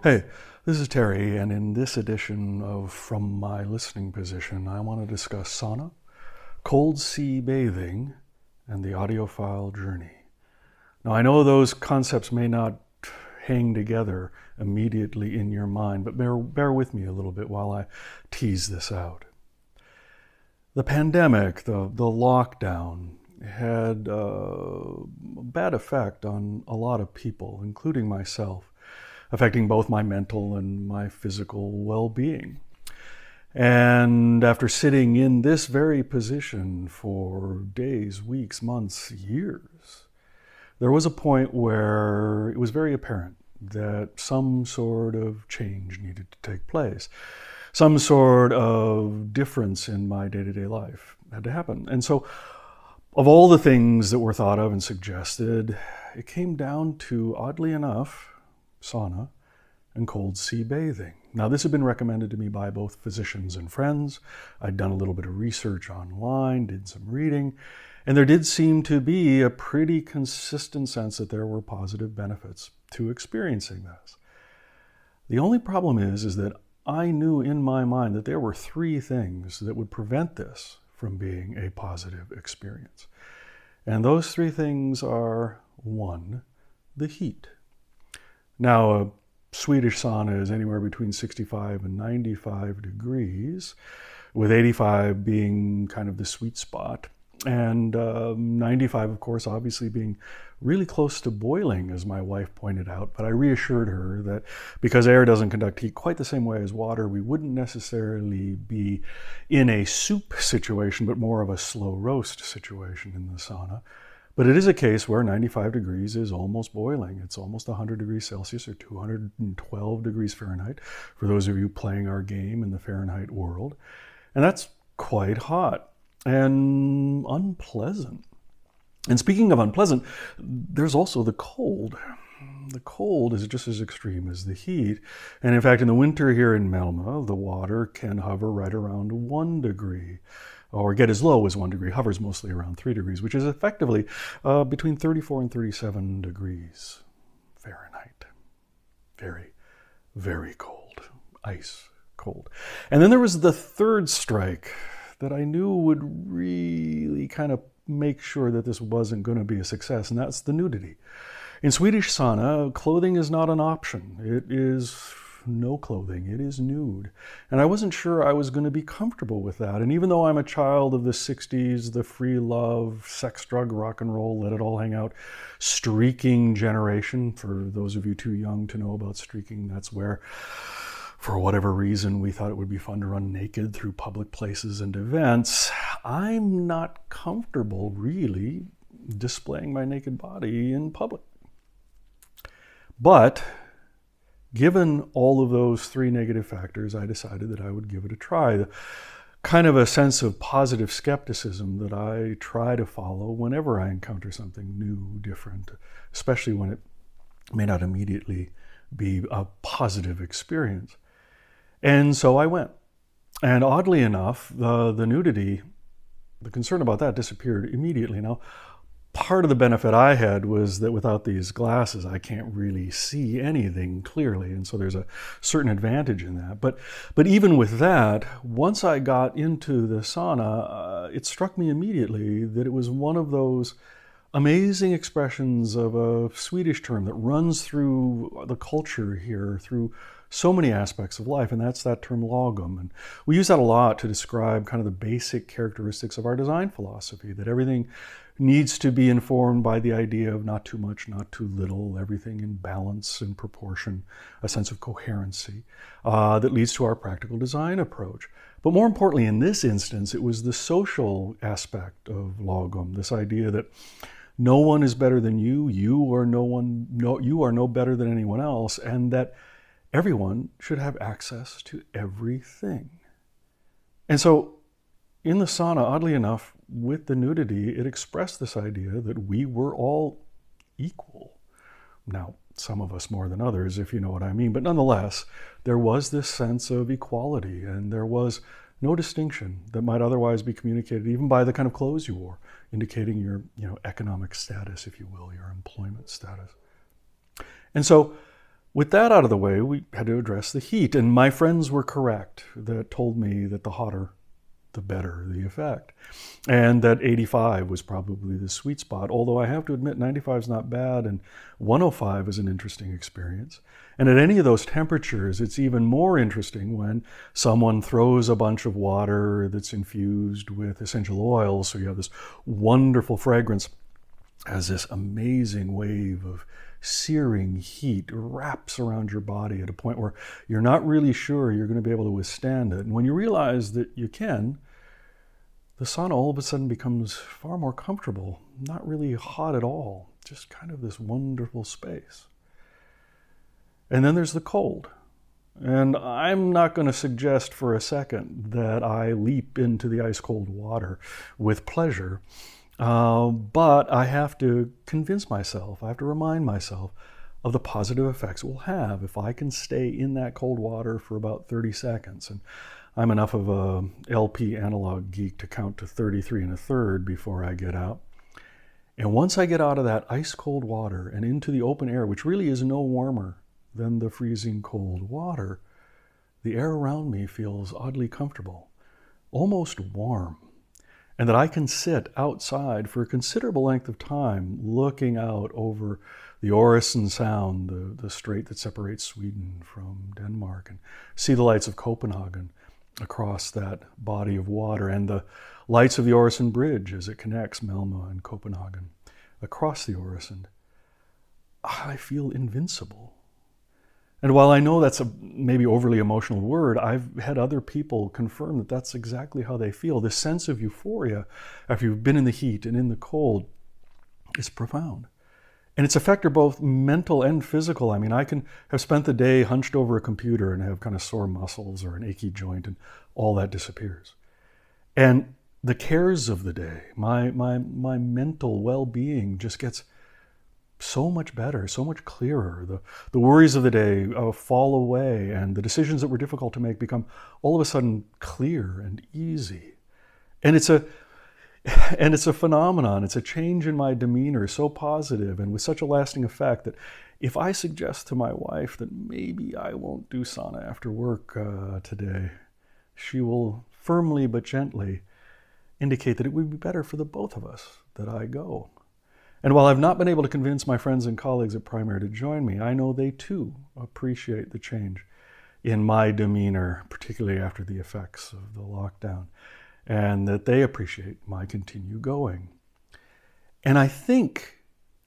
Hey, this is Terry, and in this edition of From My Listening Position, I want to discuss sauna, cold sea bathing, and the audiophile journey. Now, I know those concepts may not hang together immediately in your mind, but bear with me a little bit while I tease this out. The pandemic, the lockdown, had a bad effect on a lot of people, including myself, affecting both my mental and my physical well-being. And after sitting in this very position for days, weeks, months, years, there was a point where it was very apparent that some sort of change needed to take place. Some sort of difference in my day-to-day life had to happen. And so, of all the things that were thought of and suggested, it came down to, oddly enough, sauna and cold sea bathing. Now, this had been recommended to me by both physicians and friends. I'd done a little bit of research online, did some reading, and there did seem to be a pretty consistent sense that there were positive benefits to experiencing this. The only problem is that I knew in my mind that there were three things that would prevent this from being a positive experience. And those three things are, one, the heat. Now, a Swedish sauna is anywhere between 65 and 95 degrees, with 85 being kind of the sweet spot, and 95, of course, obviously being really close to boiling, as my wife pointed out. But I reassured her that because air doesn't conduct heat quite the same way as water, we wouldn't necessarily be in a soup situation, but more of a slow roast situation in the sauna. But it is a case where 95 degrees is almost boiling. It's almost 100 degrees Celsius or 212 degrees Fahrenheit, for those of you playing our game in the Fahrenheit world. And that's quite hot and unpleasant. And speaking of unpleasant, there's also the cold. The cold is just as extreme as the heat. And in fact, in the winter here in Malmö, the water can hover right around 1 degree. Or get as low as 1 degree, hovers mostly around 3 degrees, which is effectively between 34 and 37 degrees Fahrenheit. Very, very cold. Ice cold. And then there was the third strike that I knew would really kind of make sure that this wasn't going to be a success, and that's the nudity. In Swedish sauna, clothing is not an option. It is no clothing, it is nude. And I wasn't sure I was going to be comfortable with that. And even though I'm a child of the 60s, the free love, sex, drug, rock and roll, let it all hang out, streaking generation, for those of you too young to know about streaking, that's where, for whatever reason, we thought it would be fun to run naked through public places and events. I'm not comfortable really displaying my naked body in public. But given all of those three negative factors, I decided that I would give it a try. The kind of a sense of positive skepticism that I try to follow whenever I encounter something new, different, especially when it may not immediately be a positive experience. And so I went. And oddly enough, the nudity, the concern about that disappeared immediately. Now, part of the benefit I had was that without these glasses, I can't really see anything clearly. And so there's a certain advantage in that. But even with that, once I got into the sauna, it struck me immediately that it was one of those amazing expressions of a Swedish term that runs through the culture here, through so many aspects of life, and that's that term lagom. And we use that a lot to describe kind of the basic characteristics of our design philosophy, that everything needs to be informed by the idea of not too much, not too little, everything in balance and proportion, a sense of coherency that leads to our practical design approach. But more importantly, in this instance, it was the social aspect of lagom, this idea that no one is better than you, you are no better than anyone else, and that everyone should have access to everything. And so in the sauna, oddly enough, with the nudity, it expressed this idea that we were all equal. Now, some of us more than others, if you know what I mean, but nonetheless, there was this sense of equality, and there was no distinction that might otherwise be communicated even by the kind of clothes you wore, indicating your economic status, if you will, your employment status. And so With that out of the way, we had to address the heat, and my friends were correct that told me that the hotter, the better the effect, and that 85 was probably the sweet spot, although I have to admit 95 is not bad, and 105 is an interesting experience. And at any of those temperatures, it's even more interesting when someone throws a bunch of water that's infused with essential oils, so you have this wonderful fragrance as this amazing wave of searing heat wraps around your body at a point where you're not really sure you're going to be able to withstand it. And when you realize that you can, the sauna all of a sudden becomes far more comfortable, not really hot at all, just kind of this wonderful space. And then there's the cold. And I'm not going to suggest for a second that I leap into the ice cold water with pleasure. But I have to convince myself, I have to remind myself of the positive effects it will have if I can stay in that cold water for about 30 seconds. And I'm enough of a LP analog geek to count to 33 1/3 before I get out. And once I get out of that ice cold water and into the open air, which really is no warmer than the freezing cold water, the air around me feels oddly comfortable, almost warm. And that I can sit outside for a considerable length of time looking out over the Øresund Sound, the strait that separates Sweden from Denmark, and see the lights of Copenhagen across that body of water, and the lights of the Øresund Bridge as it connects Malmö and Copenhagen across the Øresund. I feel invincible. And while I know that's a maybe overly emotional word, I've had other people confirm that that's exactly how they feel. This sense of euphoria after you've been in the heat and in the cold is profound. And it's a factor both mental and physical. I mean, I can have spent the day hunched over a computer and have kind of sore muscles or an achy joint, and all that disappears. And the cares of the day, my mental well-being just gets so much better, so much clearer. The worries of the day fall away, and the decisions that were difficult to make become all of a sudden clear and easy. And it's a phenomenon. It's a change in my demeanor, so positive and with such a lasting effect that if I suggest to my wife that maybe I won't do sauna after work today, she will firmly but gently indicate that it would be better for the both of us that I go. And while I've not been able to convince my friends and colleagues at Primary to join me, I know they too appreciate the change in my demeanor, particularly after the effects of the lockdown, and that they appreciate my continue going. And I think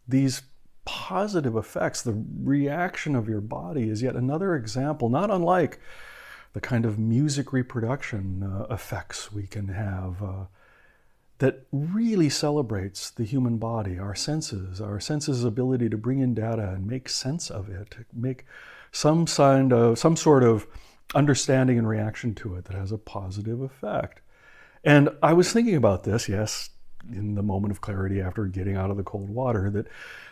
these positive effects, the reaction of your body, is yet another example, not unlike the kind of music reproduction effects we can have that really celebrates the human body, our senses' ability to bring in data and make sense of it, make some sort of understanding and reaction to it that has a positive effect. And I was thinking about this, yes, in the moment of clarity after getting out of the cold water,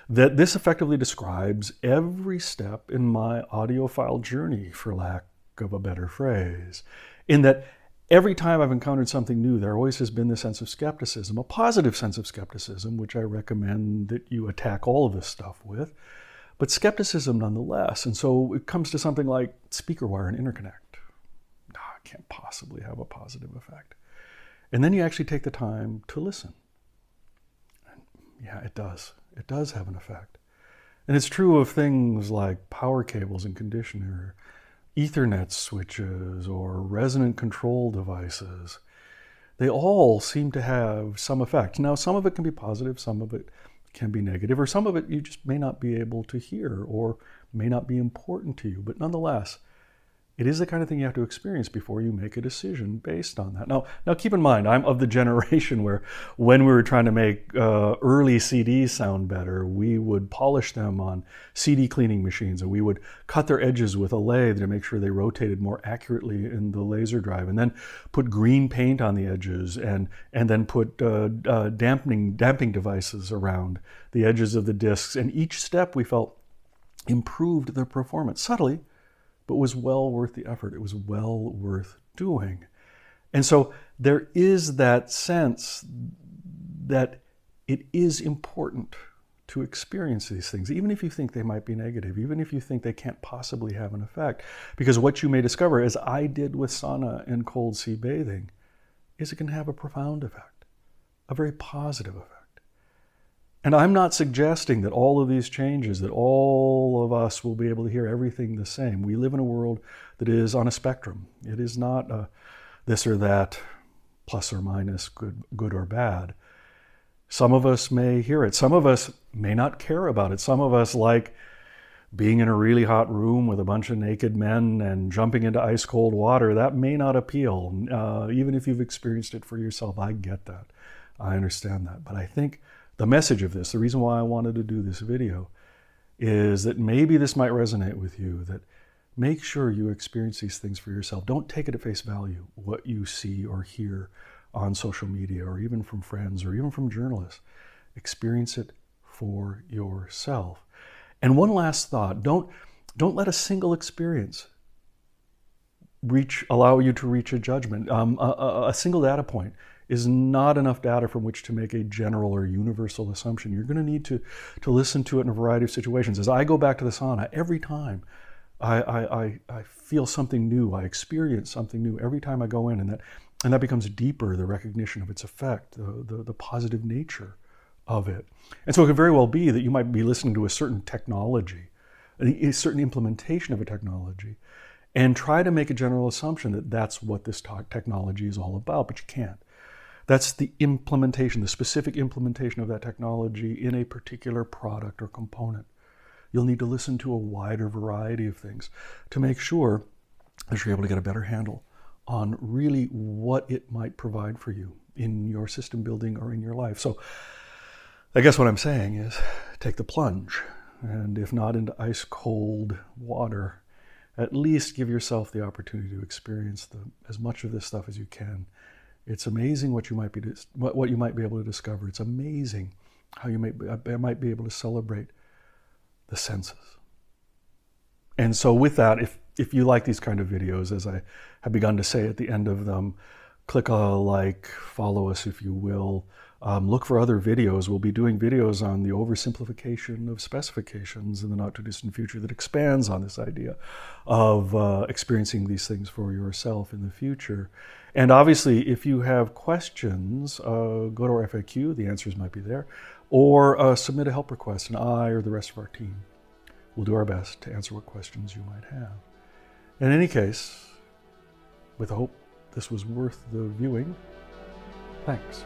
that this effectively describes every step in my audiophile journey, for lack of a better phrase, in that every time I've encountered something new, there always has been this sense of skepticism, a positive sense of skepticism, which I recommend that you attack all of this stuff with, but skepticism nonetheless. And so it comes to something like speaker wire and interconnect. No, it can't possibly have a positive effect. And then you actually take the time to listen. And yeah, it does. It does have an effect. And it's true of things like power cables and conditioner, Ethernet switches, or resonant control devices. They all seem to have some effect. Now, some of it can be positive, some of it can be negative, or some of it you just may not be able to hear or may not be important to you. But nonetheless, it is the kind of thing you have to experience before you make a decision based on that. Now keep in mind, I'm of the generation where when we were trying to make early CDs sound better, we would polish them on CD cleaning machines, and we would cut their edges with a lathe to make sure they rotated more accurately in the laser drive, and then put green paint on the edges, and then put damping devices around the edges of the discs. And each step we felt improved the performance subtly, but was well worth the effort. It was well worth doing. And so there is that sense that it is important to experience these things, even if you think they might be negative, even if you think they can't possibly have an effect. Because what you may discover, as I did with sauna and cold sea bathing, is it can have a profound effect, a very positive effect. And I'm not suggesting that all of these changes, that all of us will be able to hear everything the same. We live in a world that is on a spectrum. It is not this or that, plus or minus, good or bad. Some of us may hear it. Some of us may not care about it. Some of us like being in a really hot room with a bunch of naked men and jumping into ice cold water. That may not appeal. Even if you've experienced it for yourself, I get that. I understand that. But I think the message of this, the reason why I wanted to do this video, is that maybe this might resonate with you, that make sure you experience these things for yourself. Don't take it at face value, what you see or hear on social media, or even from friends, or even from journalists. Experience it for yourself. And one last thought, don't let a single experience allow you to reach a judgment. A single data point is not enough data from which to make a general or universal assumption. You're going to need to listen to it in a variety of situations. As I go back to the sauna, every time I feel something new, I experience something new every time I go in, and that becomes deeper, the recognition of its effect, the positive nature of it. And so it could very well be that you might be listening to a certain technology, a certain implementation of a technology, and try to make a general assumption that that's what this technology is all about, but you can't. That's the implementation, the specific implementation of that technology in a particular product or component. You'll need to listen to a wider variety of things to make sure that you're able to get a better handle on really what it might provide for you in your system building or in your life. So I guess what I'm saying is take the plunge, and if not into ice cold water, at least give yourself the opportunity to experience as much of this stuff as you can. It's amazing what you might be able to discover. It's amazing how you might be able to celebrate the senses. And so with that, if you like these kind of videos, as I have begun to say at the end of them, click a like, follow us if you will. Look for other videos. We'll be doing videos on the oversimplification of specifications in the not too distant future that expands on this idea of experiencing these things for yourself in the future. And obviously, if you have questions, go to our FAQ, the answers might be there, or submit a help request, and I or the rest of our team will do our best to answer what questions you might have. In any case, with hope this was worth the viewing, thanks.